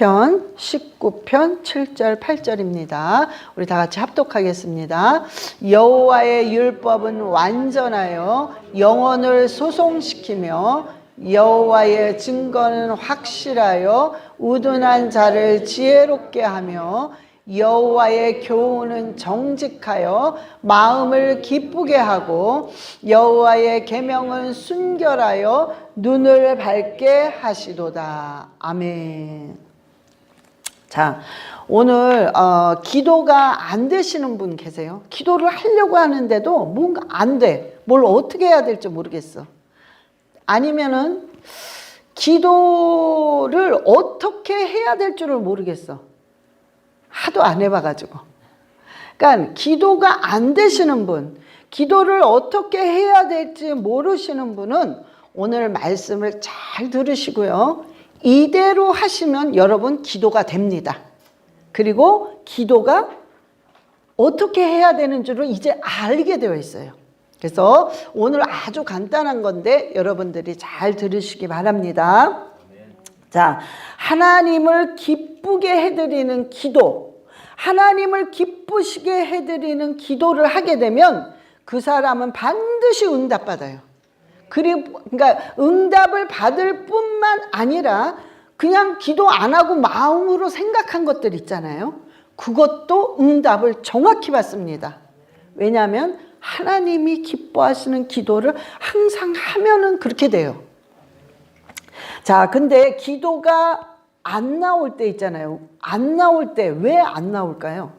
시편 19편 7절 8절입니다. 우리 다 같이 합독하겠습니다. 여호와의 율법은 완전하여 영혼을 소송시키며 여호와의 증거는 확실하여 우둔한 자를 지혜롭게 하며 여호와의 교훈은 정직하여 마음을 기쁘게 하고 여호와의 계명은 순결하여 눈을 밝게 하시도다. 아멘. 자, 오늘 기도가 안 되시는 분 계세요? 기도를 하려고 하는데도 뭔가 안 돼. 뭘 어떻게 해야 될지 모르겠어. 아니면은 기도를 어떻게 해야 될 줄을 모르겠어. 하도 안 해봐가지고. 그러니까 기도가 안 되시는 분, 기도를 어떻게 해야 될지 모르시는 분은 오늘 말씀을 잘 들으시고요. 이대로 하시면 여러분 기도가 됩니다. 그리고 기도가 어떻게 해야 되는 줄을 이제 알게 되어 있어요. 그래서 오늘 아주 간단한 건데 여러분들이 잘 들으시기 바랍니다. 자, 하나님을 기쁘게 해드리는 기도, 하나님을 기쁘시게 해드리는 기도를 하게 되면 그 사람은 반드시 응답받아요. 그러니까 응답을 받을 뿐만 아니라 그냥 기도 안 하고 마음으로 생각한 것들 있잖아요. 그것도 응답을 정확히 받습니다. 왜냐하면 하나님이 기뻐하시는 기도를 항상 하면은 그렇게 돼요. 자, 근데 기도가 안 나올 때 있잖아요. 안 나올 때 왜 안 나올까요?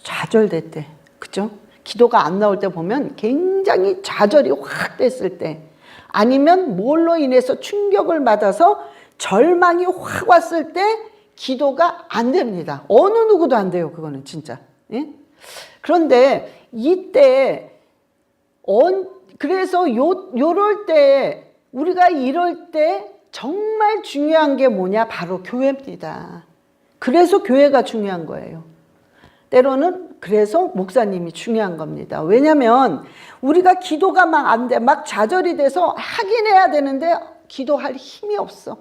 좌절될 때, 그죠? 기도가 안 나올 때 보면 굉장히 좌절이 확 됐을 때, 아니면 뭘로 인해서 충격을 받아서 절망이 확 왔을 때 기도가 안 됩니다. 어느 누구도 안 돼요, 그거는 진짜. 예? 그런데 이때 그래서 요럴 때 우리가 이럴 때 정말 중요한 게 뭐냐? 바로 교회입니다. 그래서 교회가 중요한 거예요. 때로는 그래서 목사님이 중요한 겁니다. 왜냐하면 우리가 기도가 막 안 돼, 막 좌절이 돼서 하긴 해야 되는데 기도할 힘이 없어.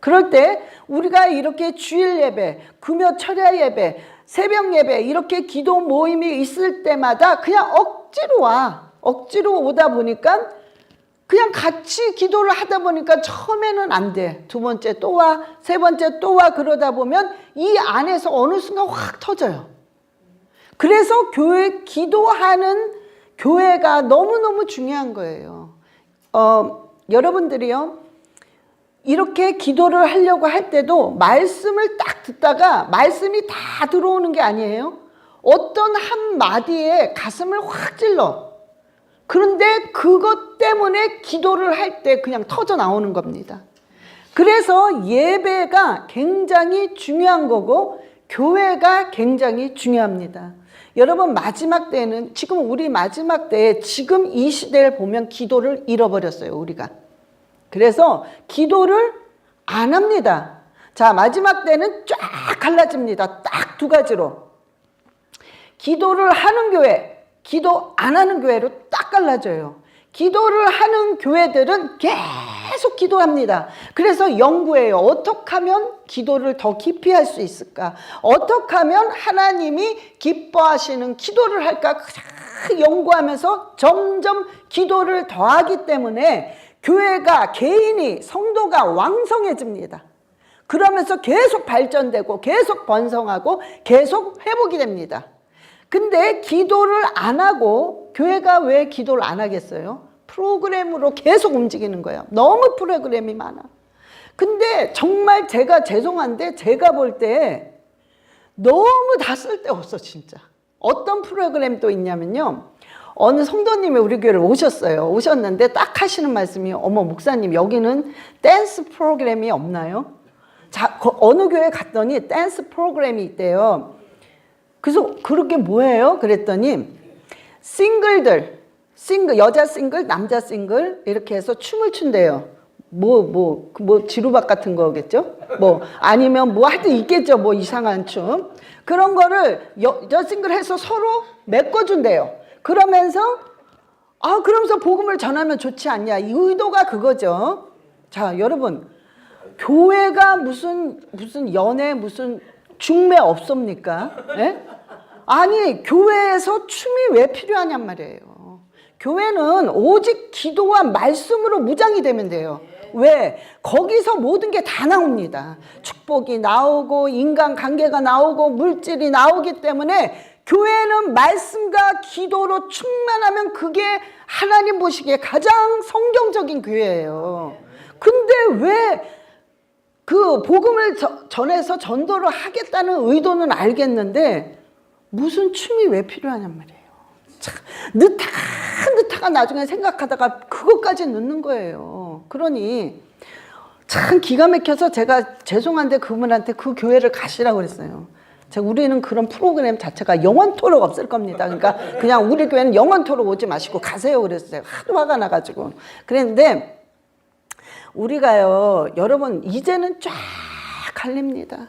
그럴 때 우리가 이렇게 주일 예배, 금요 철야 예배, 새벽 예배 이렇게 기도 모임이 있을 때마다 그냥 억지로 오다 보니까 그냥 같이 기도를 하다 보니까 처음에는 안 돼. 두 번째 또 와, 세 번째 또 와. 그러다 보면 이 안에서 어느 순간 확 터져요. 그래서 기도하는 교회가 너무너무 중요한 거예요. 여러분들이요, 이렇게 기도를 하려고 할 때도 말씀을 딱 듣다가 말씀이 다 들어오는 게 아니에요. 어떤 한마디에 가슴을 확 찔러. 그런데 그것 때문에 기도를 할 때 그냥 터져 나오는 겁니다. 그래서 예배가 굉장히 중요한 거고 교회가 굉장히 중요합니다. 여러분, 마지막 때는 지금 우리 마지막 때에 지금 이 시대를 보면 기도를 잃어버렸어요, 우리가. 그래서 기도를 안 합니다. 자, 마지막 때는 쫙 갈라집니다. 딱 두 가지로. 기도를 하는 교회, 기도 안 하는 교회로 딱 갈라져요. 기도를 하는 교회들은 계속 기도합니다. 그래서 연구해요. 어떻게 하면 기도를 더 깊이 할 수 있을까? 어떻게 하면 하나님이 기뻐하시는 기도를 할까? 연구하면서 점점 기도를 더하기 때문에 교회가, 개인이, 성도가 왕성해집니다. 그러면서 계속 발전되고 계속 번성하고 계속 회복이 됩니다. 근데 기도를 안 하고 교회가 왜 기도를 안 하겠어요? 프로그램으로 계속 움직이는 거예요. 너무 프로그램이 많아. 근데 정말 제가 죄송한데 제가 볼 때 너무 다 쓸데없어, 진짜. 어떤 프로그램도 있냐면요. 어느 성도님이 우리 교회를 오셨는데 딱 하시는 말씀이, 어머 목사님 여기는 댄스 프로그램이 없나요? 자, 어느 교회 갔더니 댄스 프로그램이 있대요. 그래서 그렇게 뭐예요? 그랬더니 여자 싱글, 남자 싱글 이렇게 해서 춤을 춘대요. 뭐 지루박 같은 거겠죠? 아니면 하여튼 있겠죠. 이상한 춤. 그런 거를 여자 싱글 해서 서로 메꿔준대요. 그러면서 복음을 전하면 좋지 않냐. 이 의도가 그거죠. 자, 여러분. 교회가 무슨 연애 무슨 중매 없습니까? 예? 아니 교회에서 춤이 왜 필요하냔 말이에요. 교회는 오직 기도와 말씀으로 무장이 되면 돼요. 왜? 거기서 모든 게 다 나옵니다. 축복이 나오고 인간관계가 나오고 물질이 나오기 때문에 교회는 말씀과 기도로 충만하면 그게 하나님 보시기에 가장 성경적인 교회예요. 근데 왜 그 복음을 전해서 전도를 하겠다는 의도는 알겠는데 무슨 춤이 왜 필요하냔 말이에요. 참 느타가 나중에 생각하다가 그것까지 넣는 거예요. 그러니 참 기가 막혀서 제가 죄송한데 그분한테 그 교회를 가시라고 그랬어요. 우리는 그런 프로그램 자체가 영원토록 없을 겁니다. 그러니까 그냥 우리 교회는 영원토록 오지 마시고 가세요 그랬어요. 하도 화가 나가지고. 그랬는데 우리가요, 여러분 이제는 쫙 갈립니다.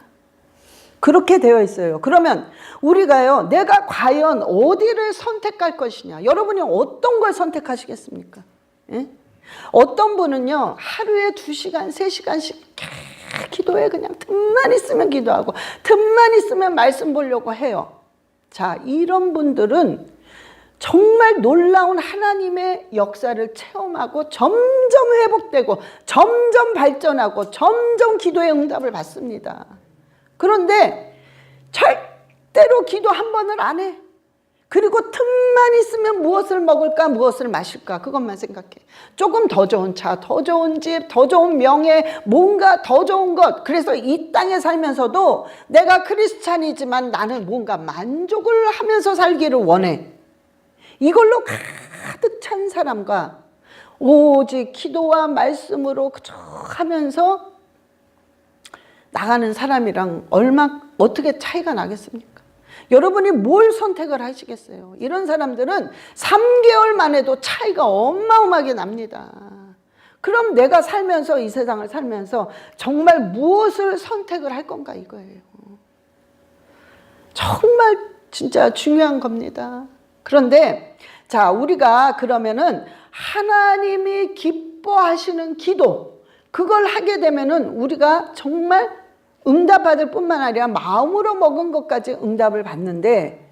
그렇게 되어 있어요. 그러면 우리가요, 내가 과연 어디를 선택할 것이냐. 여러분이 어떤 걸 선택하시겠습니까? 예? 어떤 분은요, 하루에 2시간, 3시간씩 기도해. 그냥 틈만 있으면 기도하고 틈만 있으면 말씀 보려고 해요. 자, 이런 분들은 정말 놀라운 하나님의 역사를 체험하고 점점 회복되고 점점 발전하고 점점 기도의 응답을 받습니다. 그런데 절대로 기도 한 번을 안 해. 그리고 틈만 있으면 무엇을 먹을까 무엇을 마실까 그것만 생각해. 조금 더 좋은 차, 더 좋은 집, 더 좋은 명예, 뭔가 더 좋은 것. 그래서 이 땅에 살면서도 내가 크리스찬이지만 나는 뭔가 만족을 하면서 살기를 원해. 이걸로 가득 찬 사람과 오직 기도와 말씀으로 그저 하면서 나가는 사람이랑 어떻게 차이가 나겠습니까? 여러분이 뭘 선택을 하시겠어요? 이런 사람들은 3개월만 해도 차이가 어마어마하게 납니다. 그럼 내가 살면서 이 세상을 살면서 정말 무엇을 선택을 할 건가 이거예요. 정말 진짜 중요한 겁니다. 그런데 자, 우리가 그러면은 하나님이 기뻐하시는 기도 그걸 하게 되면은 우리가 정말 응답받을 뿐만 아니라 마음으로 먹은 것까지 응답을 받는데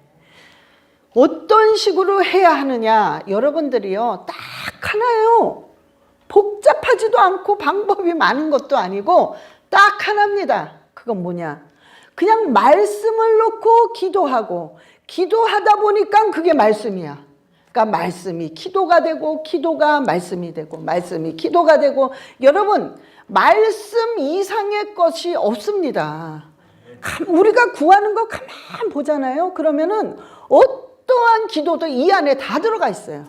어떤 식으로 해야 하느냐. 여러분들이요, 딱 하나예요. 복잡하지도 않고 방법이 많은 것도 아니고 딱 하나입니다. 그건 뭐냐, 그냥 말씀을 놓고 기도하고 기도하다 보니까 그게 말씀이야. 그러니까 말씀이 기도가 되고 기도가 말씀이 되고 말씀이 기도가 되고. 여러분, 말씀 이상의 것이 없습니다. 우리가 구하는 거 가만 보잖아요. 그러면은 어떠한 기도도 이 안에 다 들어가 있어요.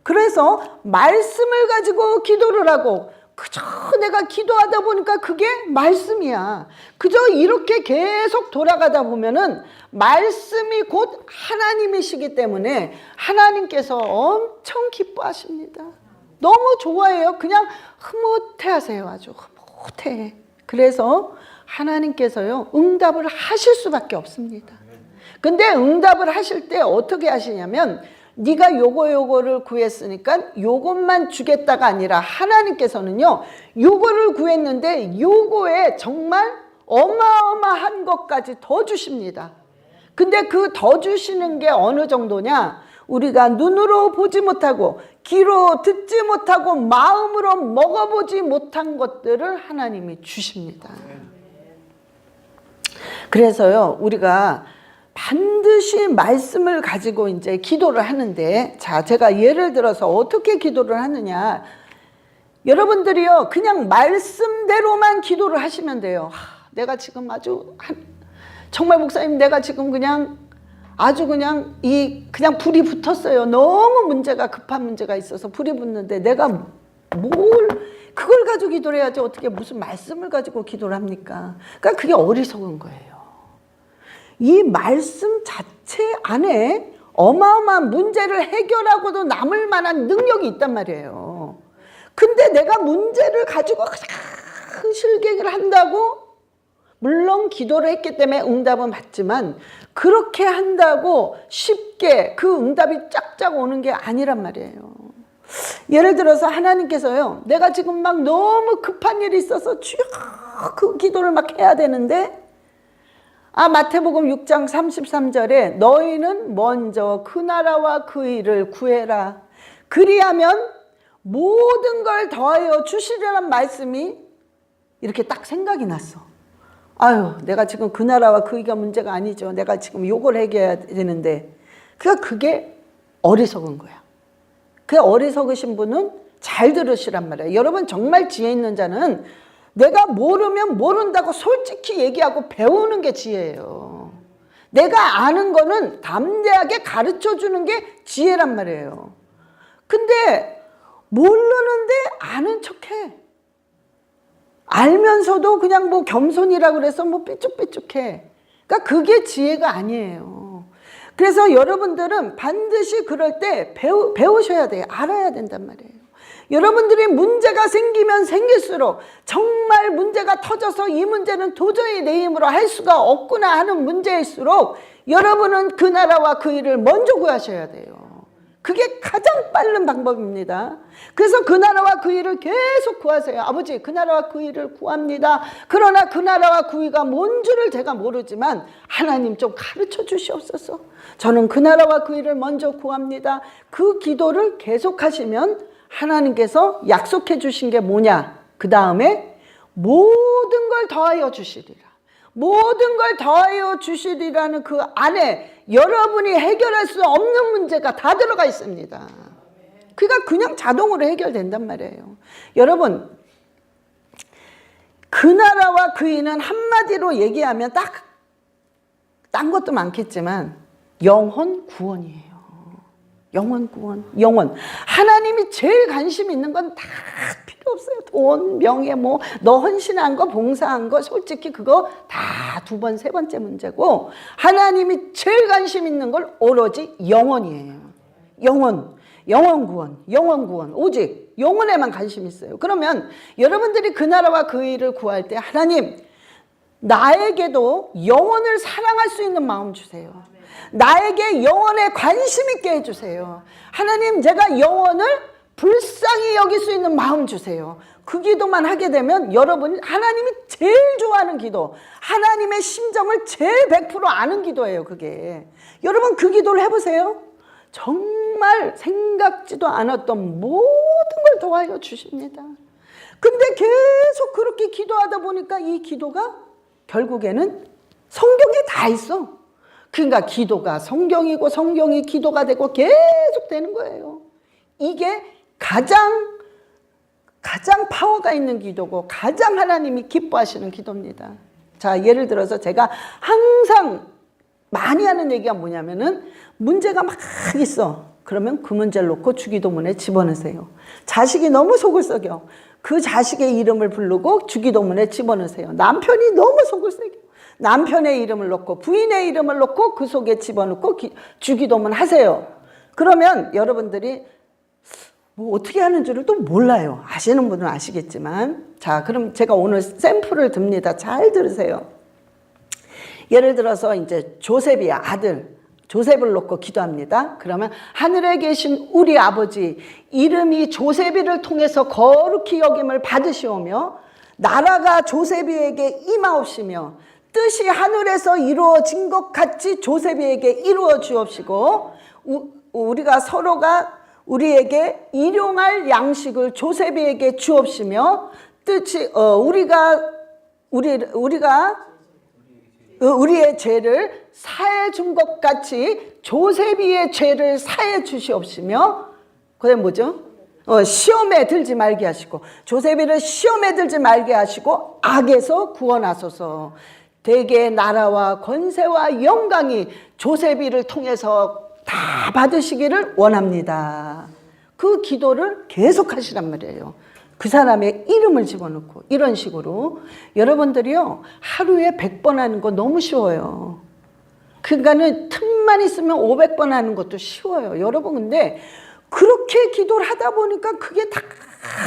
그래서 말씀을 가지고 기도를 하고 그저 내가 기도하다 보니까 그게 말씀이야. 그저 이렇게 계속 돌아가다 보면은 말씀이 곧 하나님이시기 때문에 하나님께서 엄청 기뻐하십니다. 너무 좋아해요. 그냥 흐뭇해 하세요. 아주 흐뭇해. 그래서 하나님께서요, 응답을 하실 수밖에 없습니다. 근데 응답을 하실 때 어떻게 하시냐면 네가 요거를 구했으니까 요것만 주겠다가 아니라 하나님께서는요, 요거를 구했는데 요거에 정말 어마어마한 것까지 더 주십니다. 근데 그 더 주시는 게 어느 정도냐, 우리가 눈으로 보지 못하고 귀로 듣지 못하고 마음으로 먹어보지 못한 것들을 하나님이 주십니다. 그래서요, 우리가 반드시 말씀을 가지고 이제 기도를 하는데, 자, 제가 예를 들어서 어떻게 기도를 하느냐. 여러분들이요, 그냥 말씀대로만 기도를 하시면 돼요. 내가 지금 정말 목사님, 내가 지금 그냥 그냥 불이 붙었어요. 너무 문제가 급한 문제가 있어서 불이 붙는데 내가 그걸 가지고 기도를 해야지 어떻게 무슨 말씀을 가지고 기도를 합니까? 그러니까 그게 어리석은 거예요. 이 말씀 자체 안에 어마어마한 문제를 해결하고도 남을 만한 능력이 있단 말이에요. 근데 내가 문제를 가지고 큰 실객을 한다고, 물론 기도를 했기 때문에 응답은 받지만 그렇게 한다고 쉽게 그 응답이 쫙쫙 오는 게 아니란 말이에요. 예를 들어서 하나님께서요, 내가 지금 막 너무 급한 일이 있어서 주여 그 기도를 막 해야 되는데, 마태복음 6장 33절에 너희는 먼저 그 나라와 그 일을 구해라. 그리하면 모든 걸 더하여 주시리라는 말씀이 이렇게 딱 생각이 났어. 아유, 내가 지금 그 나라와 그 일가 문제가 아니죠. 내가 지금 요걸 해결해야 되는데. 그게 어리석은 거야. 그 어리석으신 분은 잘 들으시란 말이에요. 여러분, 정말 지혜 있는 자는 내가 모르면 모른다고 솔직히 얘기하고 배우는 게 지혜예요. 내가 아는 거는 담대하게 가르쳐 주는 게 지혜란 말이에요. 근데 모르는데 아는 척해. 알면서도 그냥 뭐 겸손이라고 그래서 뭐 삐죽삐죽해. 그러니까 그게 지혜가 아니에요. 그래서 여러분들은 반드시 그럴 때 배우셔야 돼요. 알아야 된단 말이에요. 여러분들이 문제가 생기면 생길수록 정말 문제가 터져서 이 문제는 도저히 내 힘으로 할 수가 없구나 하는 문제일수록 여러분은 그 나라와 그 일을 먼저 구하셔야 돼요. 그게 가장 빠른 방법입니다. 그래서 그 나라와 그 일을 계속 구하세요. 아버지, 그 나라와 그 일을 구합니다. 그러나 그 나라와 그 일가 뭔 줄을 제가 모르지만 하나님 좀 가르쳐 주시옵소서. 저는 그 나라와 그 일을 먼저 구합니다. 그 기도를 계속 하시면 하나님께서 약속해 주신 게 뭐냐? 그 다음에 모든 걸 더하여 주시리라. 모든 걸 더하여 주시리라는 그 안에 여러분이 해결할 수 없는 문제가 다 들어가 있습니다. 그러니까 그냥 자동으로 해결된단 말이에요. 여러분, 그 나라와 그 일은 한마디로 얘기하면 딴 것도 많겠지만 영혼 구원이에요. 영혼 구원, 영혼. 하나님이 제일 관심 있는 건 다 필요 없어요. 돈, 명예, 뭐 너 헌신한 거, 봉사한 거, 솔직히 그거 다 두 번, 세 번째 문제고, 하나님이 제일 관심 있는 걸 오로지 영혼이에요. 영혼, 영혼 구원, 영혼 구원. 오직 영혼에만 관심 있어요. 그러면 여러분들이 그 나라와 그 일을 구할 때 하나님, 나에게도 영혼을 사랑할 수 있는 마음 주세요. 나에게 영혼에 관심 있게 해주세요. 하나님, 제가 영혼을 불쌍히 여길 수 있는 마음 주세요. 그 기도만 하게 되면 여러분, 하나님이 제일 좋아하는 기도, 하나님의 심정을 제일 100% 아는 기도예요. 그게. 여러분, 그 기도를 해보세요. 정말 생각지도 않았던 모든 걸 더하여 주십니다. 근데 계속 그렇게 기도하다 보니까 이 기도가 결국에는 성경에 다 있어. 그러니까 기도가 성경이고 성경이 기도가 되고 계속 되는 거예요. 이게 가장 파워가 있는 기도고 가장 하나님이 기뻐하시는 기도입니다. 자, 예를 들어서 제가 항상 많이 하는 얘기가 뭐냐면은 문제가 막 있어. 그러면 그 문제를 놓고 주기도문에 집어넣으세요. 자식이 너무 속을 썩여. 그 자식의 이름을 부르고 주기도문에 집어넣으세요. 남편이 너무 속을 썩여. 남편의 이름을 넣고 부인의 이름을 넣고 그 속에 집어넣고 주기도문 하세요. 그러면 여러분들이 뭐 어떻게 하는 줄을 또 몰라요. 아시는 분은 아시겠지만. 자, 그럼 제가 오늘 샘플을 듭니다. 잘 들으세요. 예를 들어서 이제 조셉이 아들 조셉을 놓고 기도합니다. 그러면 하늘에 계신 우리 아버지, 이름이 조셉이를 통해서 거룩히 여김을 받으시오며 나라가 조셉이에게 임하옵시며 뜻이 하늘에서 이루어진 것 같이 조셉이에게 이루어 주옵시고 우리가 서로가 우리에게 일용할 양식을 조셉이에게 주옵시며 뜻이 우리의 죄를 사해 준 것 같이 조셉이의 죄를 사해 주시옵시며 그게 뭐죠? 시험에 들지 말게 하시고 조셉이를 시험에 들지 말게 하시고 악에서 구원하소서. 대개 나라와 권세와 영광이 조셉이를 통해서 다 받으시기를 원합니다. 그 기도를 계속 하시란 말이에요. 그 사람의 이름을 집어넣고 이런 식으로. 여러분들이요, 하루에 100번 하는 거 너무 쉬워요. 그러니까는 틈만 있으면 500번 하는 것도 쉬워요. 여러분, 근데 그렇게 기도를 하다 보니까 그게 다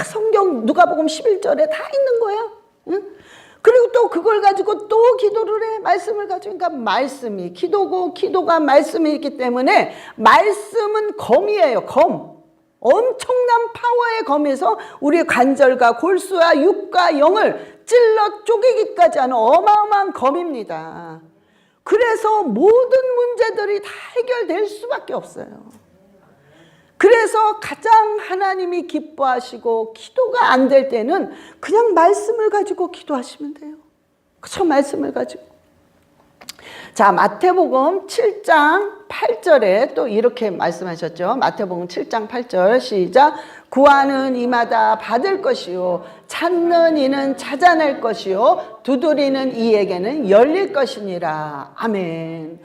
성경 누가복음 11절에 다 있는 거야. 응? 그리고 또 그걸 가지고 또 기도를 해. 말씀을 가지고. 그러니까 말씀이 기도고 기도가 말씀이 있기 때문에 말씀은 검이에요. 검. 엄청난 파워의 검에서 우리 관절과 골수와 육과 영을 찔러 쪼개기까지 하는 어마어마한 검입니다. 그래서 모든 문제들이 다 해결될 수밖에 없어요. 그래서 가장 하나님이 기뻐하시고 기도가 안 될 때는 그냥 말씀을 가지고 기도하시면 돼요. 그쵸? 말씀을 가지고. 자, 마태복음 7장 8절에 또 이렇게 말씀하셨죠. 마태복음 7장 8절 시작. 구하는 이마다 받을 것이요 찾는 이는 찾아낼 것이요 두드리는 이에게는 열릴 것이니라. 아멘.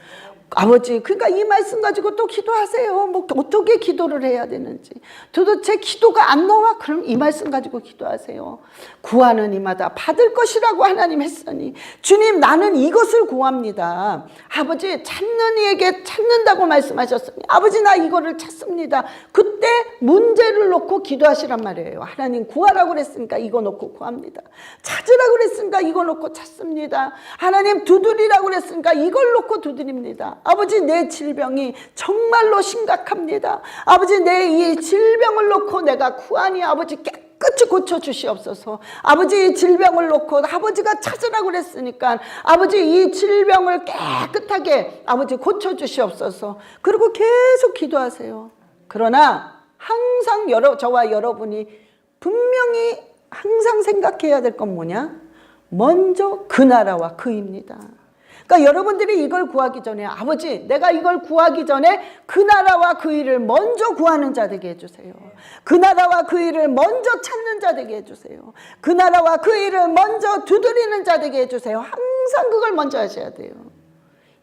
아버지, 그러니까 이 말씀 가지고 또 기도하세요. 뭐 어떻게 기도를 해야 되는지. 도대체 기도가 안 나와? 그럼 이 말씀 가지고 기도하세요. 구하는 이마다 받을 것이라고 하나님 했으니 주님 나는 이것을 구합니다. 아버지 찾는 이에게 찾는다고 말씀하셨으니 아버지 나 이거를 찾습니다. 그때 문제를 놓고 기도하시란 말이에요. 하나님 구하라고 그랬으니까 이거 놓고 구합니다. 찾으라고 그랬으니까 이거 놓고 찾습니다. 하나님 두드리라고 그랬으니까 이걸 놓고 두드립니다. 아버지 내 질병이 정말로 심각합니다. 아버지 내 이 질병을 놓고 내가 구하니 아버지 깨끗이 고쳐주시옵소서. 아버지 이 질병을 놓고 아버지가 찾으라고 그랬으니까 아버지 이 질병을 깨끗하게 아버지 고쳐주시옵소서. 그리고 계속 기도하세요. 그러나 항상 저와 여러분이 분명히 항상 생각해야 될 건 뭐냐? 먼저 그 나라와 그입니다. 그러니까 여러분들이 이걸 구하기 전에 아버지 내가 이걸 구하기 전에 그 나라와 그 일을 먼저 구하는 자 되게 해주세요. 그 나라와 그 일을 먼저 찾는 자 되게 해주세요. 그 나라와 그 일을 먼저 두드리는 자 되게 해주세요. 항상 그걸 먼저 하셔야 돼요.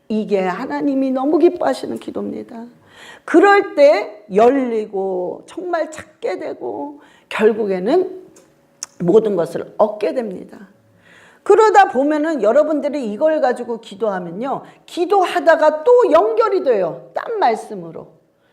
이게 하나님이 너무 기뻐하시는 기도입니다. 그럴 때 열리고 정말 찾게 되고 결국에는 모든 것을 얻게 됩니다. 그러다 보면은 여러분들이 이걸 가지고 기도하면요. 기도하다가 또 연결이 돼요. 딴 말씀으로.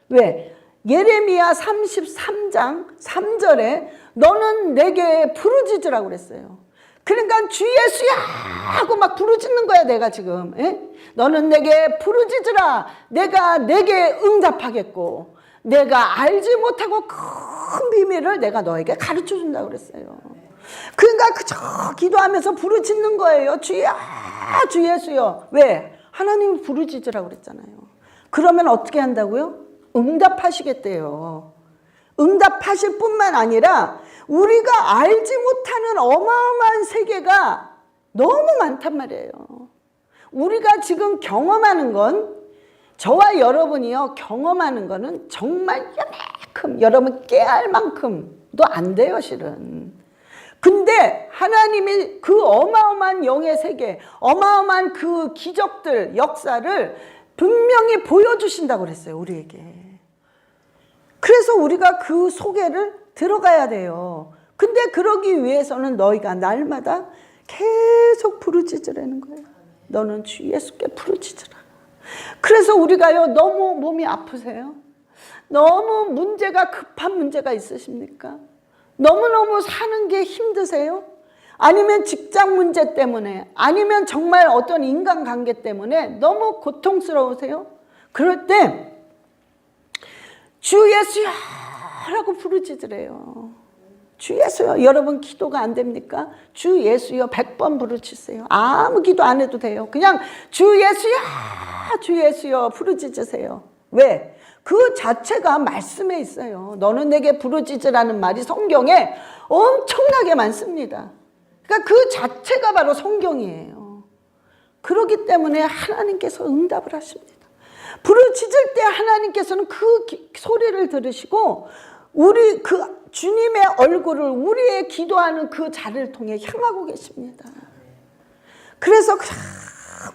왜? 예레미야 33장 3절에 너는 내게 부르짖으라고 그랬어요. 그러니까 주 예수야 하고 막 부르짖는 거야 내가 지금. 에? 너는 내게 부르짖으라. 내가 내게 응답하겠고 내가 알지 못하고 큰 비밀을 내가 너에게 가르쳐 준다고 그랬어요. 그러니까 그저 기도하면서 부르짖는 거예요. 주야 주 예수요. 왜? 하나님이 부르짖으라고 그랬잖아요. 그러면 어떻게 한다고요? 응답하시겠대요. 응답하실 뿐만 아니라 우리가 알지 못하는 어마어마한 세계가 너무 많단 말이에요. 우리가 지금 경험하는 건 저와 여러분이요 경험하는 거는 정말 요만큼 여러분 깨알 만큼도 안 돼요 실은. 근데 하나님이 그 어마어마한 영의 세계, 어마어마한 그 기적들, 역사를 분명히 보여주신다고 그랬어요, 우리에게. 그래서 우리가 그 속에를 들어가야 돼요. 근데 그러기 위해서는 너희가 날마다 계속 부르짖으라는 거예요. 너는 주 예수께 부르짖으라. 그래서 우리가요, 너무 몸이 아프세요? 너무 문제가 급한 문제가 있으십니까? 너무너무 사는 게 힘드세요? 아니면 직장 문제 때문에 아니면 정말 어떤 인간관계 때문에 너무 고통스러우세요? 그럴 때 주 예수야 라고 부르짖으래요. 주 예수요. 여러분 기도가 안 됩니까? 주 예수요 100번 부르짖으세요. 아무 기도 안 해도 돼요. 그냥 주 예수야 주 예수요 부르짖으세요. 왜? 그 자체가 말씀에 있어요. 너는 내게 부르짖으라는 말이 성경에 엄청나게 많습니다. 그러니까 그 자체가 바로 성경이에요. 그렇기 때문에 하나님께서 응답을 하십니다. 부르짖을 때 하나님께서는 그 소리를 들으시고 우리 그 주님의 얼굴을 우리의 기도하는 그 자를 통해 향하고 계십니다. 그래서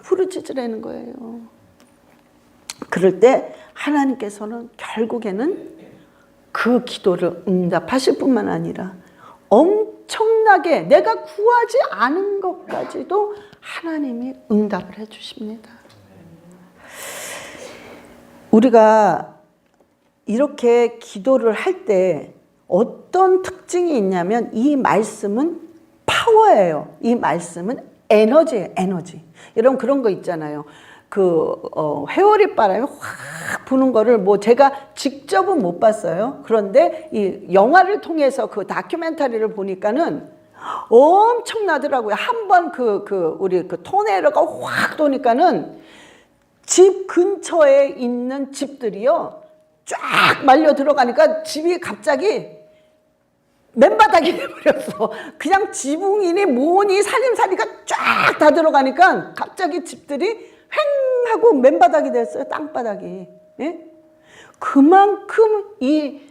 부르짖으라는 거예요. 그럴 때 하나님께서는 결국에는 그 기도를 응답하실 뿐만 아니라 엄청나게 내가 구하지 않은 것까지도 하나님이 응답을 해 주십니다. 우리가 이렇게 기도를 할 때 어떤 특징이 있냐면 이 말씀은 파워예요. 이 말씀은 에너지예요. 에너지. 여러분 그런 거 있잖아요. 회오리 바람이 확 부는 거를 뭐 제가 직접은 못 봤어요. 그런데 이 영화를 통해서 그 다큐멘터리를 보니까는 엄청나더라고요. 한번 우리 토네이도가 확 도니까는 집 근처에 있는 집들이요, 쫙 말려 들어가니까 집이 갑자기 맨바닥이 돼버렸어. 그냥 지붕이니 뭐니 살림살이가 쫙 다 들어가니까 갑자기 집들이 횡 하고 맨바닥이 됐어요. 땅바닥이. 예? 그만큼 이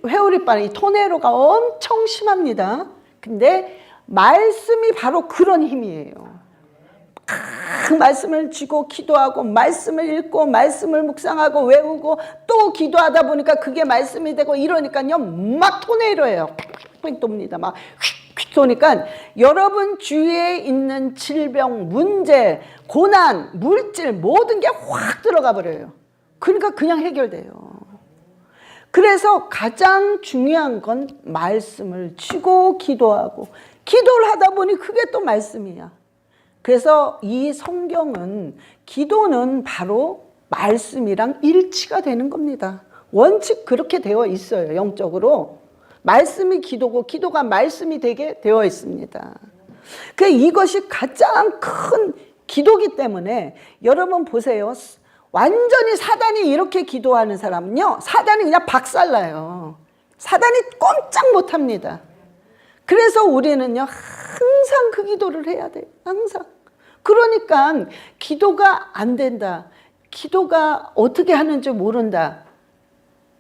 회오리바람, 이 토네이도가 엄청 심합니다. 근데 말씀이 바로 그런 힘이에요. 그 말씀을 쥐고 기도하고 말씀을 읽고 말씀을 묵상하고 외우고 또 기도하다 보니까 그게 말씀이 되고 이러니까요, 막 토네이도예요. 휙휙 돕니다. 막 휙휙 도니까 여러분 주위에 있는 질병, 문제, 고난, 물질 모든 게 확 들어가 버려요. 그러니까 그냥 해결돼요. 그래서 가장 중요한 건 말씀을 쥐고 기도하고, 기도를 하다 보니 그게 또 말씀이야. 그래서 이 성경은, 기도는 바로 말씀이랑 일치가 되는 겁니다. 원칙 그렇게 되어 있어요. 영적으로 말씀이 기도고 기도가 말씀이 되게 되어 있습니다. 이것이 가장 큰 기도기 때문에 여러분 보세요. 완전히 사단이 이렇게 기도하는 사람은요, 사단이 그냥 박살나요. 사단이 꼼짝 못합니다. 그래서 우리는요, 항상 그 기도를 해야 돼요. 항상. 그러니까 기도가 안 된다, 기도가 어떻게 하는지 모른다,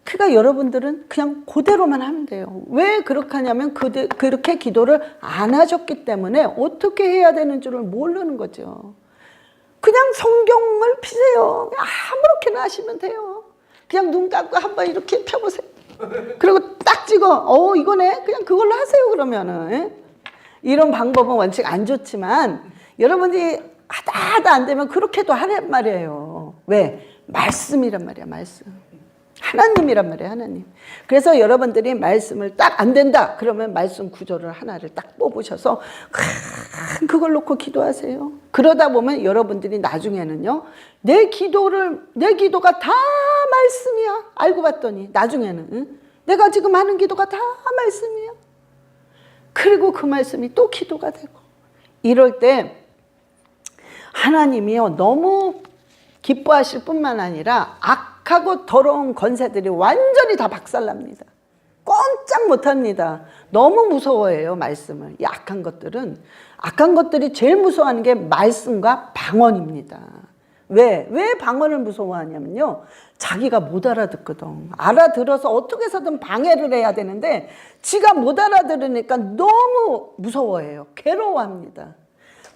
그러니까 여러분들은 그냥 그대로만 하면 돼요. 왜 그렇게 하냐면 그렇게 기도를 안 하셨기 때문에 어떻게 해야 되는 줄을 모르는 거죠. 그냥 성경을 피세요. 아무렇게나 하시면 돼요. 그냥 눈 감고 한번 이렇게 펴보세요. 그리고 딱 찍어. 이거네. 그냥 그걸로 하세요. 그러면은. 이런 방법은 원칙 안 좋지만 여러분이 하다 안 되면 그렇게도 하란 말이에요. 왜? 말씀이란 말이야. 말씀. 하나님이란 말이에요. 하나님. 그래서 여러분들이 말씀을 딱 안 된다 그러면 말씀 구절을 하나를 딱 뽑으셔서 그걸 놓고 기도하세요. 그러다 보면 여러분들이 나중에는요, 내 기도가 다 말씀이야. 알고 봤더니 나중에는 내가 지금 하는 기도가 다 말씀이야. 그리고 그 말씀이 또 기도가 되고, 이럴 때 하나님이요, 너무 기뻐하실 뿐만 아니라 악하고 더러운 권세들이 완전히 다 박살납니다. 꼼짝 못합니다. 너무 무서워해요, 말씀을. 이 악한 것들이 제일 무서워하는 게 말씀과 방언입니다. 왜 방언을 무서워하냐면요, 자기가 못 알아듣거든. 알아들어서 어떻게 해서든 방해를 해야 되는데 지가 못 알아들으니까 너무 무서워해요. 괴로워합니다.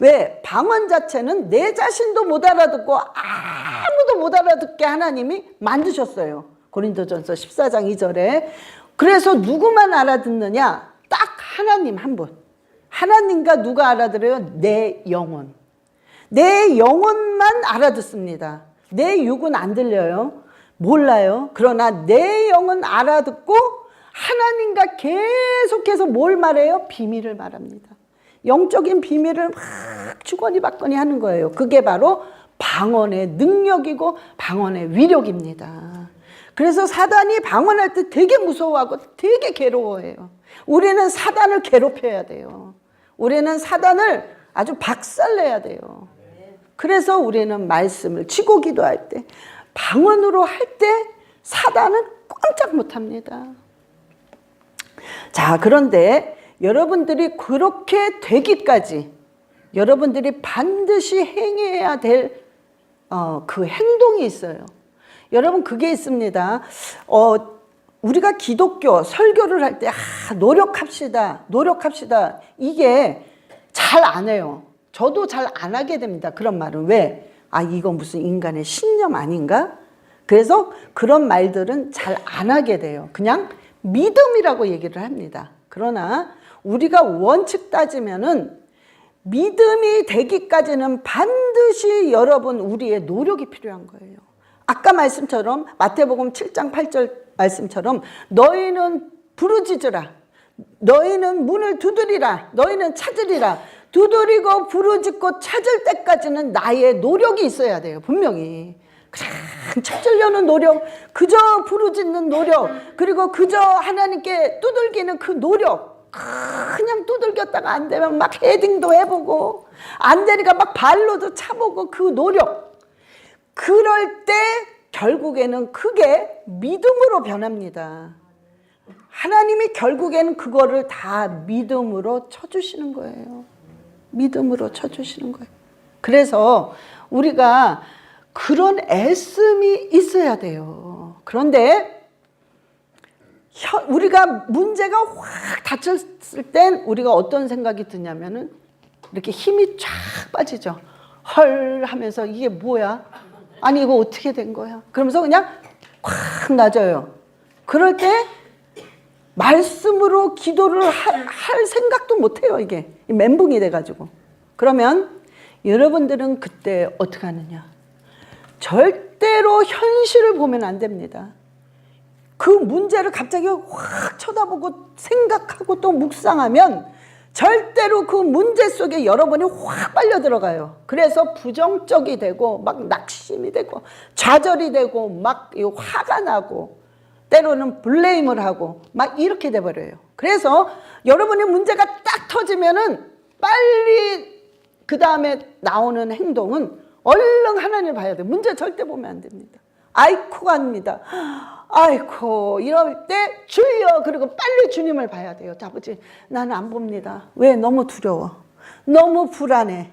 왜? 방언 자체는 내 자신도 못 알아듣고 아무도 못 알아듣게 하나님이 만드셨어요. 고린도전서 14장 2절에. 그래서 누구만 알아듣느냐? 딱 하나님 한 분. 하나님과 누가 알아들어요? 내 영혼. 내 영혼만 알아듣습니다. 내 육은 안 들려요. 몰라요. 그러나 내 영은 알아듣고 하나님과 계속해서 뭘 말해요? 비밀을 말합니다. 영적인 비밀을 막 주거니 받거니 하는 거예요. 그게 바로 방언의 능력이고 방언의 위력입니다. 그래서 사단이 방언할 때 되게 무서워하고 되게 괴로워해요. 우리는 사단을 괴롭혀야 돼요. 우리는 사단을 아주 박살내야 돼요. 그래서 우리는 말씀을 치고 기도할 때, 방언으로 할 때 사단은 꼼짝 못합니다. 자, 그런데 여러분들이 그렇게 되기까지 여러분들이 반드시 행해야 될 그 행동이 있어요. 여러분, 그게 있습니다. 우리가 기독교 설교를 할 때 노력합시다. 이게 잘 안 해요. 저도 잘 안 하게 됩니다. 그런 말은. 왜? 이거 무슨 인간의 신념 아닌가? 그래서 그런 말들은 잘 안 하게 돼요. 그냥 믿음이라고 얘기를 합니다. 그러나 우리가 원칙 따지면은 믿음이 되기까지는 반드시 여러분 우리의 노력이 필요한 거예요. 아까 말씀처럼 마태복음 7장 8절 말씀처럼 너희는 부르짖으라, 너희는 문을 두드리라, 너희는 찾으리라, 두드리고 부르짖고 찾을 때까지는 나의 노력이 있어야 돼요. 분명히. 그냥 찾으려는 노력, 그저 부르짖는 노력, 그리고 그저 하나님께 두들기는 그 노력. 그냥 두들겼다가 안 되면 막 헤딩도 해보고, 안 되니까 막 발로도 차보고 그 노력. 그럴 때 결국에는 그게 믿음으로 변합니다. 하나님이 결국에는 그거를 다 믿음으로 쳐주시는 거예요. 믿음으로 쳐주시는 거예요. 그래서 우리가 그런 애씀이 있어야 돼요. 그런데 우리가 문제가 확 닥쳤을 땐 우리가 어떤 생각이 드냐면은 이렇게 힘이 쫙 빠지죠. 헐 하면서 이게 뭐야? 아니 이거 어떻게 된 거야? 그러면서 그냥 확 낮아요. 그럴 때 말씀으로 기도를 할 생각도 못해요. 이게 멘붕이 돼가지고. 그러면 여러분들은 그때 어떻게 하느냐? 절대로 현실을 보면 안 됩니다. 그 문제를 갑자기 확 쳐다보고 생각하고 또 묵상하면 절대로 그 문제 속에 여러분이 확 빨려 들어가요. 그래서 부정적이 되고 막 낙심이 되고 좌절이 되고 막 화가 나고 때로는 블레임을 하고 막 이렇게 돼버려요. 그래서 여러분의 문제가 딱 터지면은 빨리 그 다음에 나오는 행동은 얼른 하나님을 봐야 돼요. 문제 절대 보면 안 됩니다. 아이쿠 합니다. 아이고 이럴 때 주여 그리고 빨리 주님을 봐야 돼요. 아버지 나는 안 봅니다. 왜? 너무 두려워. 너무 불안해.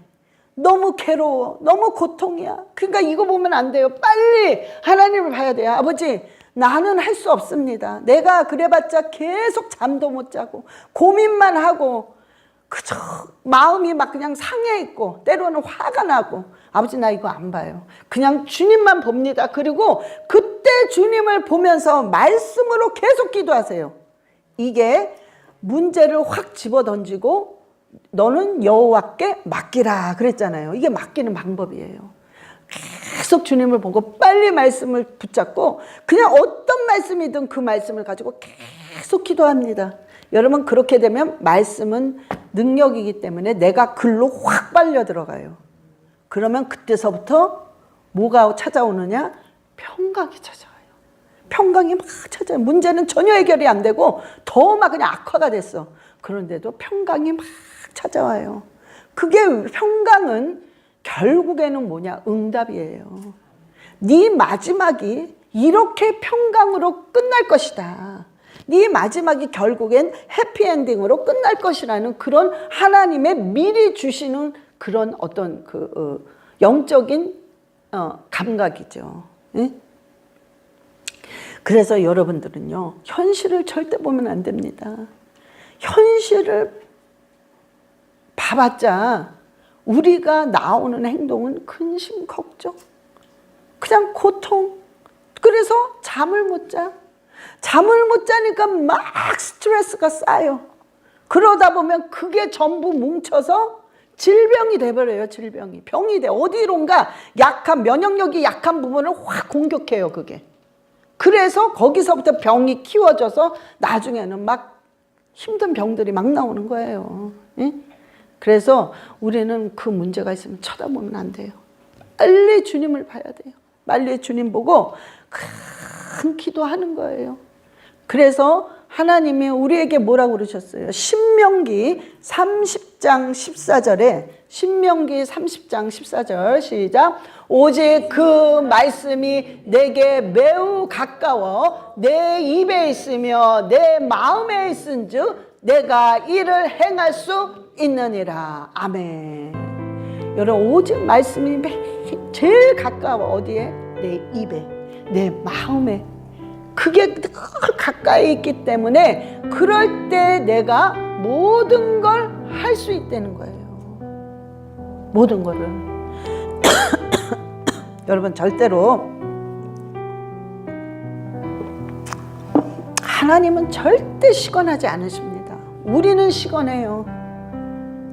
너무 괴로워. 너무 고통이야. 그러니까 이거 보면 안 돼요. 빨리 하나님을 봐야 돼요. 아버지 나는 할 수 없습니다. 내가 그래봤자 계속 잠도 못 자고 고민만 하고 그저 마음이 막 그냥 상해 있고 때로는 화가 나고 아버지 나 이거 안 봐요. 그냥 주님만 봅니다. 그리고 그때 주님을 보면서 말씀으로 계속 기도하세요. 이게 문제를 확 집어던지고 너는 여호와께 맡기라 그랬잖아요. 이게 맡기는 방법이에요. 계속 주님을 보고 빨리 말씀을 붙잡고 그냥 어떤 말씀이든 그 말씀을 가지고 계속 기도합니다. 여러분 그렇게 되면 말씀은 능력이기 때문에 내가 글로 확 빨려 들어가요. 그러면 그때서부터 뭐가 찾아오느냐? 평강이 찾아와요. 평강이 막 찾아와요. 문제는 전혀 해결이 안 되고 더 막 그냥 악화가 됐어. 그런데도 평강이 막 찾아와요. 그게 평강은 결국에는 뭐냐? 응답이에요. 네 마지막이 이렇게 평강으로 끝날 것이다. 네 마지막이 결국엔 해피엔딩으로 끝날 것이라는 그런 하나님의 미리 주시는 그런 어떤 영적인 감각이죠. 예? 그래서 여러분들은요 현실을 절대 보면 안 됩니다. 현실을 봐봤자 우리가 나오는 행동은 근심, 걱정, 그냥 고통. 그래서 잠을 못 자. 잠을 못 자니까 막 스트레스가 쌓여. 그러다 보면 그게 전부 뭉쳐서 질병이 돼버려요. 질병이. 병이 돼. 어디론가 약한, 면역력이 약한 부분을 확 공격해요. 그게. 그래서 거기서부터 병이 키워져서 나중에는 막 힘든 병들이 막 나오는 거예요. 예? 그래서 우리는 그 문제가 있으면 쳐다보면 안 돼요. 빨리 주님을 봐야 돼요. 빨리 주님 보고 큰 기도하는 거예요. 그래서 하나님이 우리에게 뭐라고 그러셨어요? 신명기 30장 14절에 신명기 30장 14절 시작. 오직 그 말씀이 내게 매우 가까워 내 입에 있으며 내 마음에 있은즉 내가 이를 행할 수 있느니라. 아멘. 여러분 오직 말씀이 제일 가까워. 어디에? 내 입에, 내 마음에. 그게 늘 가까이 있기 때문에 그럴 때 내가 모든 걸 할 수 있다는 거예요. 모든 거를. 여러분 절대로 하나님은 절대 시건하지 않으십니다. 우리는 시건해요.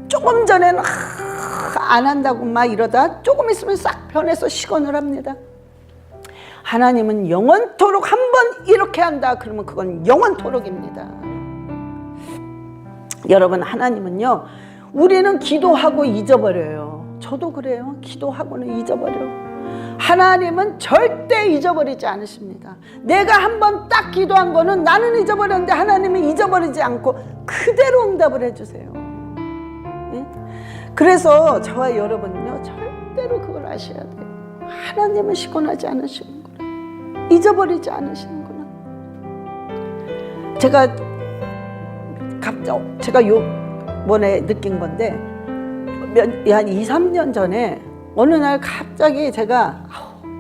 조금 전에는 안 한다고 막 이러다 조금 있으면 싹 변해서 시건을 합니다. 하나님은 영원토록 한 번 이렇게 한다 그러면 그건 영원토록입니다. 여러분 하나님은요 우리는 기도하고 잊어버려요. 저도 그래요. 기도하고는 잊어버려요. 하나님은 절대 잊어버리지 않으십니다. 내가 한번 딱 기도한 거는 나는 잊어버렸는데 하나님은 잊어버리지 않고 그대로 응답을 해주세요. 예? 그래서 저와 여러분은요, 절대로 그걸 아셔야 돼요. 하나님은 시건하지 않으시는구나. 잊어버리지 않으시는구나. 제가 요번에 느낀 건데, 한 2, 3년 전에 어느 날 갑자기 제가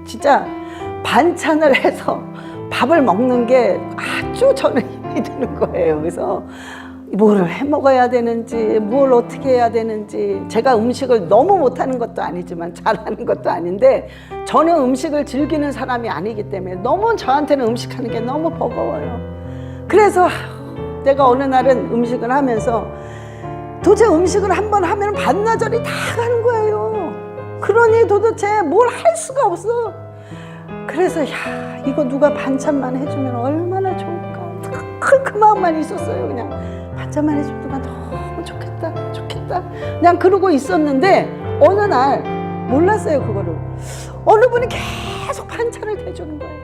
진짜 반찬을 해서 밥을 먹는 게 아주 저는 힘이 드는 거예요. 그래서 뭘 해 먹어야 되는지, 뭘 어떻게 해야 되는지. 제가 음식을 너무 못하는 것도 아니지만 잘하는 것도 아닌데, 저는 음식을 즐기는 사람이 아니기 때문에 너무 저한테는 음식하는 게 너무 버거워요. 그래서 내가 어느 날은 음식을 하면서 도대체 음식을 한번 하면 반나절이 다 가는 거예요. 그러니 도대체 뭘 할 수가 없어. 그래서 이거 누가 반찬만 해주면 얼마나 좋을까. 그 마음만 있었어요. 그냥 반찬만 해주면 누가 너무 좋겠다. 그냥 그러고 있었는데 어느 날 몰랐어요, 그거를. 어느 분이 계속 반찬을 대주는 거예요.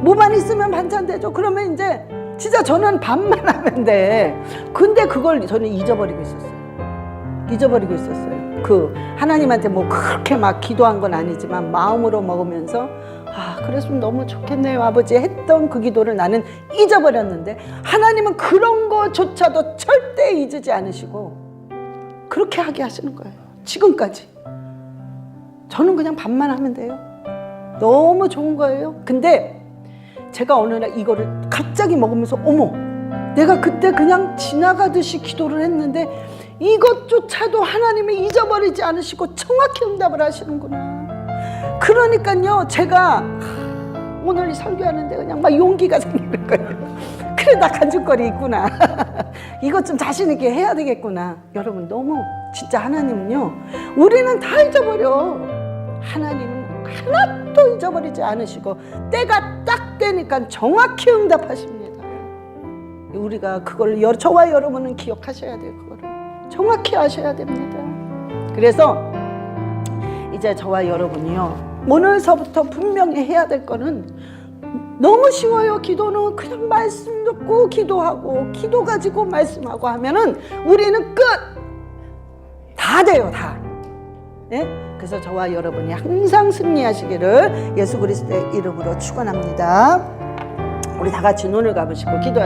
뭐만 있으면 반찬 대줘. 그러면 이제 진짜 저는 밥만 하면 돼. 근데 그걸 저는 잊어버리고 있었어요. 그 하나님한테 뭐 그렇게 막 기도한 건 아니지만 마음으로 먹으면서 그랬으면 너무 좋겠네요, 아버지 했던 그 기도를 나는 잊어버렸는데, 하나님은 그런 거조차도 절대 잊지 않으시고 그렇게 하게 하시는 거예요. 지금까지. 저는 그냥 밥만 하면 돼요. 너무 좋은 거예요. 근데 제가 어느 날 이거를 갑자기 먹으면서 어머, 내가 그때 그냥 지나가듯이 기도를 했는데 이것조차도 하나님이 잊어버리지 않으시고 정확히 응답을 하시는구나. 그러니까요, 제가 오늘 설교하는데 그냥 막 용기가 생기는 거예요. 그래, 나 간증거리 있구나. 이것 좀 자신 있게 해야 되겠구나. 여러분, 너무 진짜 하나님은요, 우리는 다 잊어버려. 하나님은 하나도 잊어버리지 않으시고 때가 딱 되니까 정확히 응답하십니다. 우리가 그걸 저와 여러분은 기억하셔야 돼요. 그거를 정확히 아셔야 됩니다. 그래서 이제 저와 여러분이요, 오늘서부터 분명히 해야 될 거는 너무 쉬워요. 기도는 그냥 말씀 듣고 기도하고 기도 가지고 말씀하고 하면은 우리는 끝! 다 돼요, 다. 네? 그래서 저와 여러분이 항상 승리하시기를 예수 그리스도의 이름으로 축원합니다. 우리 다 같이 눈을 감으시고 기도해.